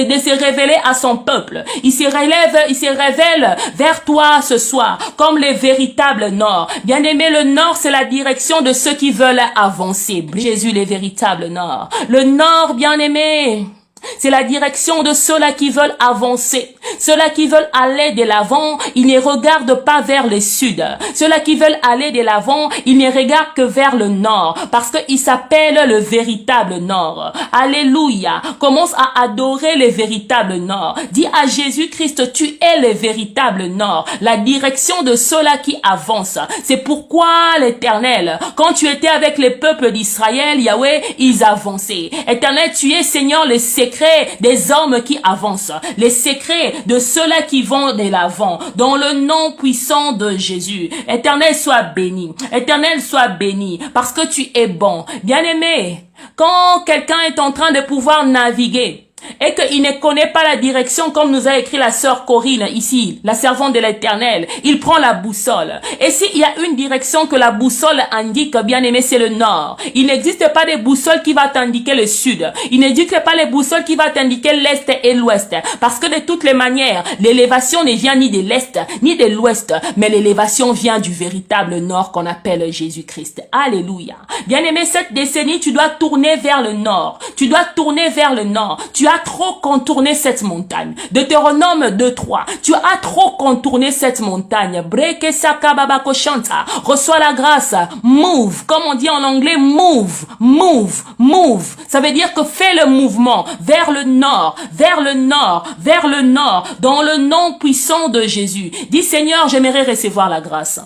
A: de se révéler à son peuple. Il se révèle vers toi ce soir comme le véritable nord. Bien-aimé, le nord, c'est la direction de ceux qui veulent avancer. Jésus, le véritable nord. Le nord, bien-aimé, c'est la direction de ceux-là qui veulent avancer. Ceux-là qui veulent aller de l'avant, ils ne regardent pas vers le sud. Ceux-là qui veulent aller de l'avant, ils ne regardent que vers le nord. Parce qu'il s'appelle le véritable nord. Alléluia. Commence à adorer le véritable nord. Dis à Jésus-Christ, tu es le véritable nord. La direction de ceux-là qui avancent. C'est pourquoi l'Éternel, quand tu étais avec les peuples d'Israël, Yahweh, ils avançaient. Éternel, tu es Seigneur le secret des hommes qui avancent, les secrets de ceux-là qui vont de l'avant, dans le nom puissant de Jésus. Éternel, sois béni. Éternel, sois béni, parce que tu es bon. Bien-aimé, quand quelqu'un est en train de pouvoir naviguer, et qu'il ne connaît pas la direction, comme nous a écrit la sœur Corinne ici, la servante de l'Éternel, il prend la boussole. Et s'il y a une direction que la boussole indique, bien aimé, c'est le nord. Il n'existe pas de boussole qui va t'indiquer le sud. Il n'existe pas les boussoles qui va t'indiquer l'est et l'ouest. Parce que de toutes les manières, l'élévation ne vient ni de l'est, ni de l'ouest, mais l'élévation vient du véritable nord qu'on appelle Jésus-Christ. Alléluia. Bien aimé, cette décennie, tu dois tourner vers le nord. Tu dois tourner vers le nord. Tu as trop contourné cette montagne. Deutéronome 2:3. Tu as trop contourné cette montagne. Breke sakababako shanta. Reçois la grâce. Move. Comme on dit en anglais, move. Move. Move. Ça veut dire que fais le mouvement vers le nord, vers le nord, vers le nord, dans le nom puissant de Jésus. Dis Seigneur, j'aimerais recevoir la grâce.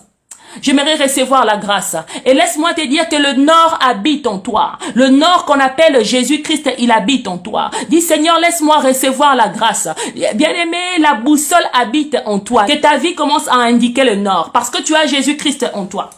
A: J'aimerais recevoir la grâce. Et laisse-moi te dire que le nord habite en toi. Le nord qu'on appelle Jésus-Christ, il habite en toi. Dis Seigneur, laisse-moi recevoir la grâce. Bien-aimé, la boussole habite en toi. Que ta vie commence à indiquer le nord. Parce que tu as Jésus-Christ en toi.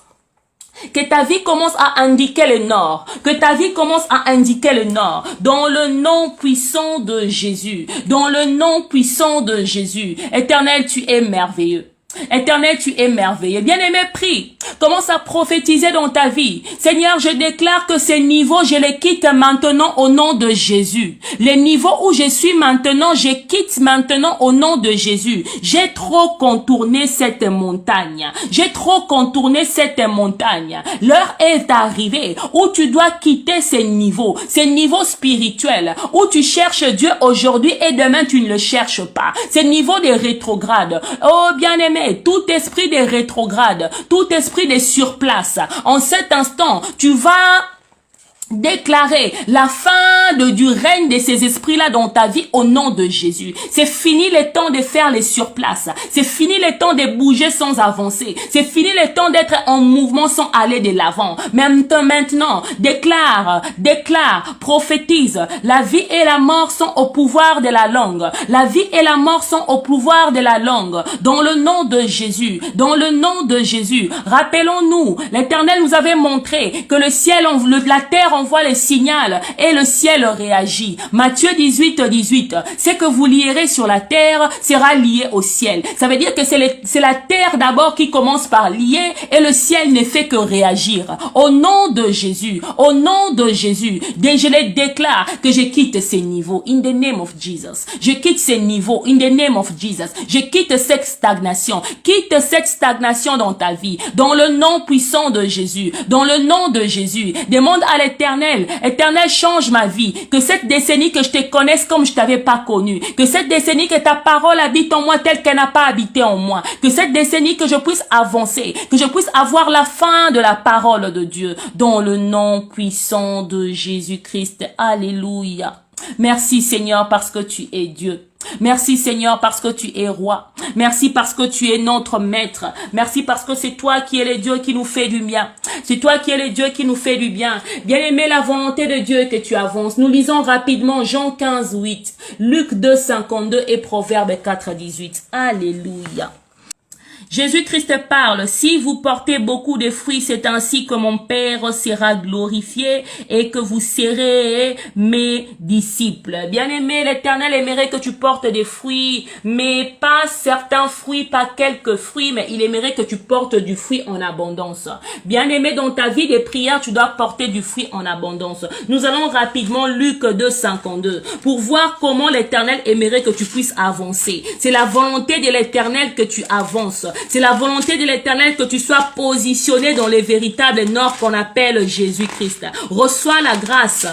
A: Que ta vie commence à indiquer le nord. Que ta vie commence à indiquer le nord. Dans le nom puissant de Jésus. Dans le nom puissant de Jésus. Éternel, tu es merveilleux. Éternel, tu es merveilleux. Bien-aimé, prie. Commence à prophétiser dans ta vie. Seigneur, je déclare que ces niveaux, je les quitte maintenant au nom de Jésus. Les niveaux où je suis maintenant, je quitte maintenant au nom de Jésus. J'ai trop contourné cette montagne. J'ai trop contourné cette montagne. L'heure est arrivée où tu dois quitter ces niveaux spirituels, où tu cherches Dieu aujourd'hui et demain tu ne le cherches pas. Ces niveaux de rétrograde. Oh, bien-aimé, tout esprit de rétrograde, tout esprit de surplace, en cet instant, tu vas déclarer la fin du règne de ces esprits-là dans ta vie au nom de Jésus. C'est fini le temps de faire les surplaces. C'est fini le temps de bouger sans avancer. C'est fini le temps d'être en mouvement sans aller de l'avant. Maintenant, déclare, prophétise. La vie et la mort sont au pouvoir de la langue. La vie et la mort sont au pouvoir de la langue. Dans le nom de Jésus. Dans le nom de Jésus. Rappelons-nous, l'Éternel nous avait montré que le ciel, la terre envoie le signal et le ciel réagit. Matthieu 18, ce que vous lierez sur la terre sera lié au ciel. Ça veut dire que c'est la terre d'abord qui commence par lier et le ciel ne fait que réagir. Au nom de Jésus, au nom de Jésus, je les déclare que je quitte ces niveaux. In the name of Jesus. Je quitte ces niveaux. In the name of Jesus. Je quitte cette stagnation. Quitte cette stagnation dans ta vie. Dans le nom puissant de Jésus. Dans le nom de Jésus. Demande à l'Éternel, Éternel, change ma vie, que cette décennie que je te connaisse comme je t'avais pas connu, que cette décennie que ta parole habite en moi telle qu'elle n'a pas habité en moi, que cette décennie que je puisse avancer, que je puisse avoir la fin de la parole de Dieu, dans le nom puissant de Jésus-Christ. Alléluia. Merci Seigneur parce que tu es Dieu. Merci Seigneur parce que tu es roi. Merci parce que tu es notre maître. Merci parce que c'est toi qui es le Dieu qui nous fait du bien. C'est toi qui es le Dieu qui nous fait du bien. Bien-aimé, la volonté de Dieu est que tu avances. Nous lisons rapidement Jean 15, 8, Luc 2, 52 et Proverbe 4, 18. Alléluia. Jésus-Christ parle, si vous portez beaucoup de fruits, c'est ainsi que mon Père sera glorifié et que vous serez mes disciples. Bien-aimé, l'Éternel aimerait que tu portes des fruits, mais pas certains fruits, pas quelques fruits, mais il aimerait que tu portes du fruit en abondance. Bien-aimé, dans ta vie de prière, tu dois porter du fruit en abondance. Nous allons rapidement Luc 2, 52 pour voir comment l'Éternel aimerait que tu puisses avancer. C'est la volonté de l'Éternel que tu avances. C'est la volonté de l'Éternel que tu sois positionné dans les véritables normes qu'on appelle Jésus-Christ. Reçois la grâce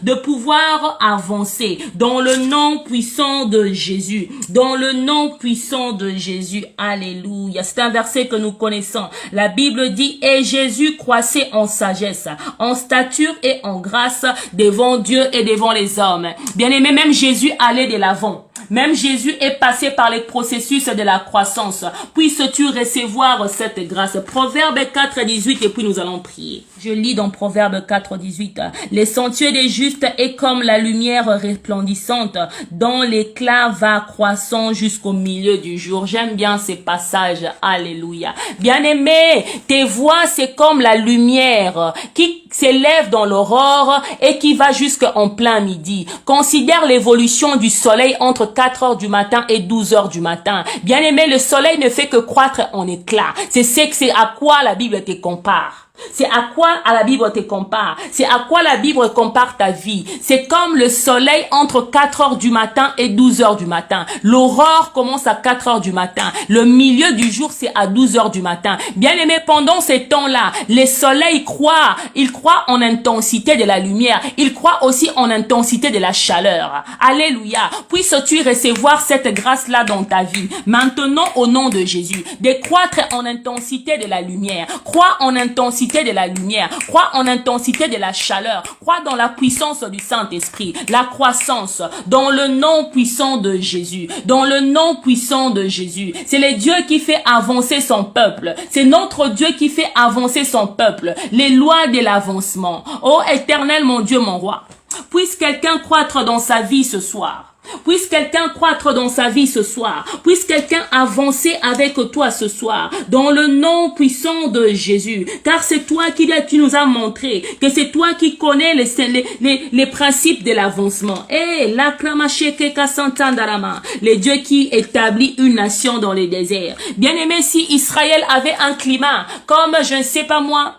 A: de pouvoir avancer dans le nom puissant de Jésus. Dans le nom puissant de Jésus. Alléluia. C'est un verset que nous connaissons. La Bible dit, et Jésus croissait en sagesse, en stature et en grâce devant Dieu et devant les hommes. Bien-aimé, même Jésus allait de l'avant. Même Jésus est passé par les processus de la croissance. Puisses-tu recevoir cette grâce. Proverbe 4, 18 et puis nous allons prier. Je lis dans Proverbe 4, 18. Les sentiers des justes est comme la lumière resplendissante dont l'éclat va croissant jusqu'au milieu du jour. J'aime bien ces passages. Alléluia. Bien-aimé, tes voix c'est comme la lumière qui s'élève dans l'aurore et qui va jusqu'en plein midi. Considère l'évolution du soleil entre 4 heures du matin et 12 heures du matin. Bien-aimé, le soleil ne fait que croître en éclat. C'est à quoi la Bible te compare. C'est à quoi la Bible te compare. C'est à quoi la Bible compare ta vie. C'est comme le soleil entre 4 heures du matin et 12 heures du matin. L'aurore commence à 4 heures du matin. Le milieu du jour, c'est à 12 heures du matin. Bien aimé, pendant ces temps-là, le soleil croît. Il croît en intensité de la lumière. Il croît aussi en intensité de la chaleur. Alléluia. Puisses-tu recevoir cette grâce-là dans ta vie. Maintenant, au nom de Jésus, de croître en intensité de la lumière. Crois en intensité de la lumière, crois en intensité de la chaleur, crois dans la puissance du Saint-Esprit, la croissance, dans le nom puissant de Jésus, dans le nom puissant de Jésus. C'est le Dieu qui fait avancer son peuple, c'est notre Dieu qui fait avancer son peuple, les lois de l'avancement. Ô Éternel, mon Dieu, mon roi, puisse quelqu'un croître dans sa vie ce soir. Puisse quelqu'un croître dans sa vie ce soir. Puisse quelqu'un avancer avec toi ce soir. Dans le nom puissant de Jésus. Car c'est toi qui nous as montré que c'est toi qui connais les principes de l'avancement. Et le Dieu qui établit une nation dans les déserts. Bien aimé, si Israël avait un climat comme je ne sais pas moi,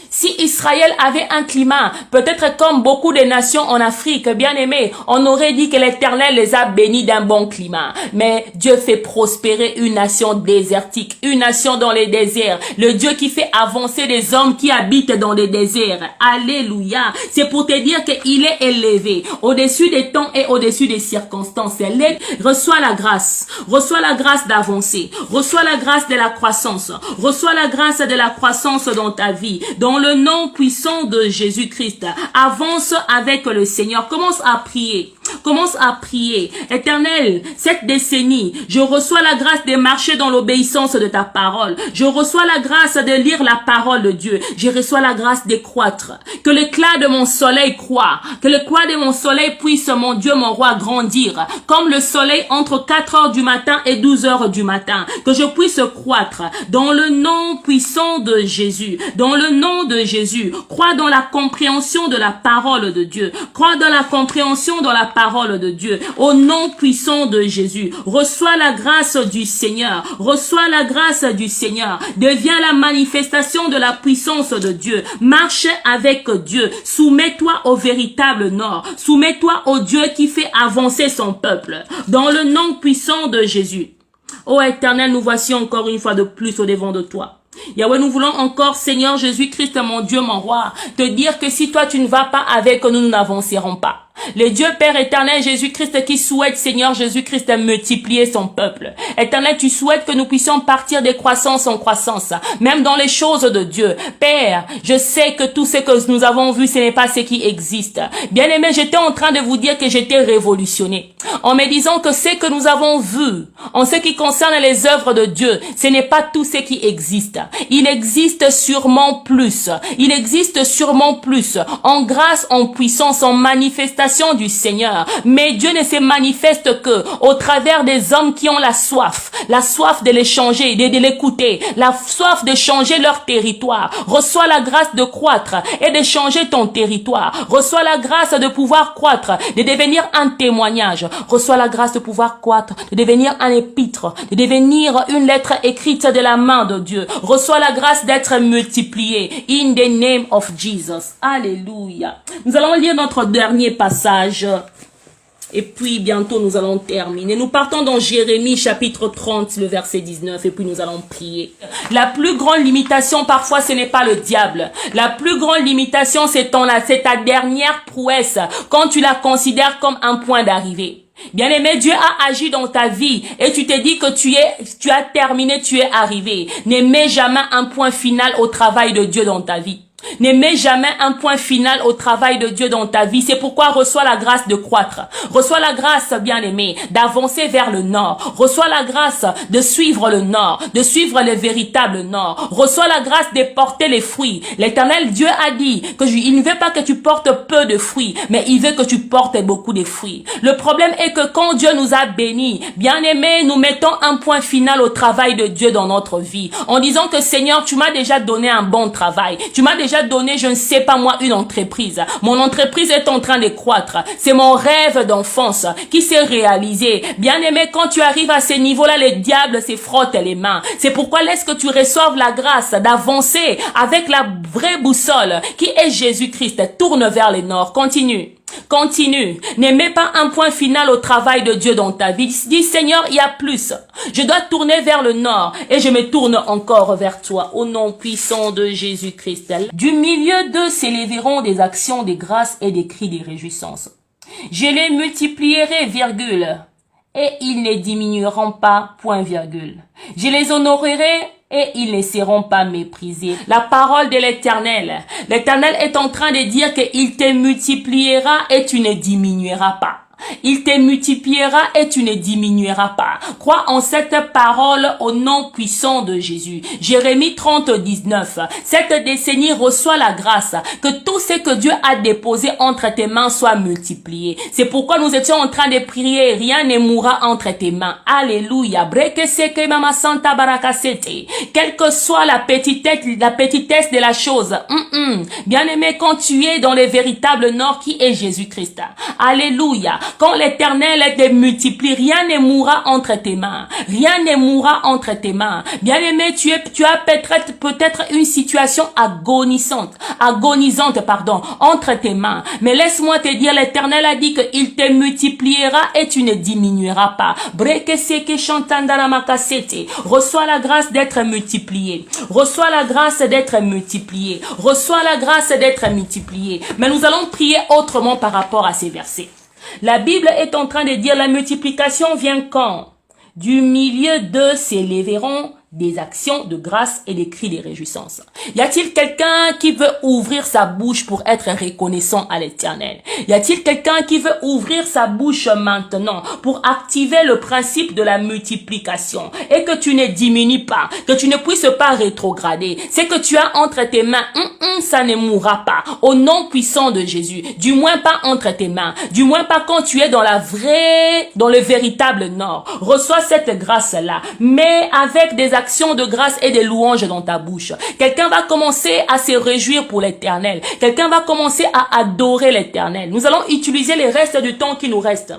A: si Israël avait un climat, peut-être comme beaucoup de nations en Afrique, bien aimé, on aurait dit que l'Éternel les a bénis d'un bon climat. Mais Dieu fait prospérer une nation désertique, une nation dans les déserts. Le Dieu qui fait avancer des hommes qui habitent dans les déserts. Alléluia. C'est pour te dire qu'il est élevé au-dessus des temps et au-dessus des circonstances. Reçois la grâce d'avancer. Reçois la grâce de la croissance. Reçois la grâce de la croissance dans ta vie. Dans dans le nom puissant de Jésus-Christ. Avance avec le Seigneur. Commence à prier. Commence à prier. Éternel, cette décennie, je reçois la grâce de marcher dans l'obéissance de ta parole. Je reçois la grâce de lire la parole de Dieu. Je reçois la grâce de croître. Que l'éclat de mon soleil croît. Que l'éclat de mon soleil puisse, mon Dieu, mon roi, grandir. Comme le soleil entre 4 heures du matin et 12 heures du matin. Que je puisse croître. Dans le nom puissant de Jésus. Dans le nom de Jésus. Crois dans la compréhension de la parole de Dieu. Crois dans la compréhension de la parole de Dieu. Au nom puissant de Jésus. Reçois la grâce du Seigneur. Reçois la grâce du Seigneur. Deviens la manifestation de la puissance de Dieu. Marche avec Dieu. Soumets-toi au véritable nord. Soumets-toi au Dieu qui fait avancer son peuple. Dans le nom puissant de Jésus. Ô Éternel, nous voici encore une fois de plus au devant de toi. Yahweh, nous voulons encore, Seigneur Jésus-Christ, mon Dieu, mon roi, te dire que si toi tu ne vas pas avec nous, nous n'avancerons pas. Le Dieu Père éternel Jésus-Christ qui souhaite, Seigneur Jésus-Christ, multiplier son peuple. Éternel, tu souhaites que nous puissions partir de croissance en croissance, même dans les choses de Dieu. Père, je sais que tout ce que nous avons vu, ce n'est pas ce qui existe. Bien-aimé, j'étais en train de vous dire que j'étais révolutionné en me disant que ce que nous avons vu en ce qui concerne les œuvres de Dieu, ce n'est pas tout ce qui existe. Il existe sûrement plus. Il existe sûrement plus en grâce, en puissance, en manifestation du Seigneur. Mais Dieu ne se manifeste que au travers des hommes qui ont la soif de l'échanger, de l'écouter, la soif de changer leur territoire. Reçois la grâce de croître et de changer ton territoire. Reçois la grâce de pouvoir croître, de devenir un témoignage. Reçois la grâce de pouvoir croître, de devenir un épître, de devenir une lettre écrite de la main de Dieu. Reçois la grâce d'être multiplié. In the name of Jesus. Alléluia. Nous allons lire notre dernier passage. Et puis bientôt nous allons terminer. Nous partons dans Jérémie chapitre 30, le verset 19, et puis nous allons prier. La plus grande limitation parfois ce n'est pas le diable. La plus grande limitation c'est ta dernière prouesse quand tu la considères comme un point d'arrivée. Bien-aimé, Dieu a agi dans ta vie et tu te dis que tu as terminé, tu es arrivé. Ne mets jamais un point final au travail de Dieu dans ta vie. Ne mets jamais un point final au travail de Dieu dans ta vie. C'est pourquoi reçois la grâce de croître. Reçois la grâce, bien-aimé, d'avancer vers le nord. Reçois la grâce de suivre le nord, de suivre le véritable nord. Reçois la grâce de porter les fruits. L'Éternel Dieu a dit que il ne veut pas que tu portes peu de fruits, mais il veut que tu portes beaucoup de fruits. Le problème est que quand Dieu nous a bénis, bien-aimé, nous mettons un point final au travail de Dieu dans notre vie. En disant que Seigneur, tu m'as déjà donné un bon travail. Tu m'as déjà donné, je ne sais pas moi, une entreprise. Mon entreprise est en train de croître. C'est mon rêve d'enfance qui s'est réalisé. Bien-aimé, quand tu arrives à ce niveau-là, le diable se frotte les mains. C'est pourquoi laisse que tu reçoives la grâce d'avancer avec la vraie boussole qui est Jésus-Christ. Tourne vers le nord. Continue. Continue. Ne mets pas un point final au travail de Dieu dans ta vie. Dis, Seigneur, il y a plus. Je dois tourner vers le nord et je me tourne encore vers toi. Au nom puissant de Jésus-Christ. Du milieu d'eux s'élèveront des actions, des grâces et des cris de réjouissance. Je les multiplierai, virgule, et ils ne diminueront pas, point virgule. Je les honorerai et ils ne seront pas méprisés. La parole de l'Éternel. L'Éternel est en train de dire qu'il te multipliera et tu ne diminueras pas. Il te multipliera et tu ne diminueras pas. Crois en cette parole au nom puissant de Jésus. Jérémie 30, 19. Cette décennie reçoit la grâce que tout ce que Dieu a déposé entre tes mains soit multiplié. C'est pourquoi nous étions en train de prier. Rien ne mourra entre tes mains. Alléluia. Quelle que soit la petitesse de la chose. Bien-aimé, quand tu es dans le véritable nord qui est Jésus-Christ. Alléluia. Quand l'Éternel te multiplie, rien ne mourra entre tes mains. Rien ne mourra entre tes mains. Bien-aimé, tu as peut-être une situation agonisante, entre tes mains. Mais laisse-moi te dire, l'Éternel a dit qu'il te multipliera et tu ne diminueras pas. Reçois la grâce d'être multiplié. Reçois la grâce d'être multiplié. Reçois la grâce d'être multiplié. Mais nous allons prier autrement par rapport à ces versets. La Bible est en train de dire la multiplication vient quand? Du milieu d'eux s'élèveront des actions de grâce et des cris de réjouissance. Y a-t-il quelqu'un qui veut ouvrir sa bouche pour être reconnaissant à l'Éternel? Y a-t-il quelqu'un qui veut ouvrir sa bouche maintenant pour activer le principe de la multiplication et que tu ne diminues pas, que tu ne puisses pas rétrograder? C'est que tu as entre tes mains, ça ne mourra pas. Au nom puissant de Jésus, du moins pas entre tes mains, du moins pas quand tu es dans le véritable nord. Reçois cette grâce-là, mais avec des actions de grâce et des louanges dans ta bouche. Quelqu'un va commencer à se réjouir pour l'Éternel. Quelqu'un va commencer à adorer l'Éternel. Nous allons utiliser les restes du temps qui nous reste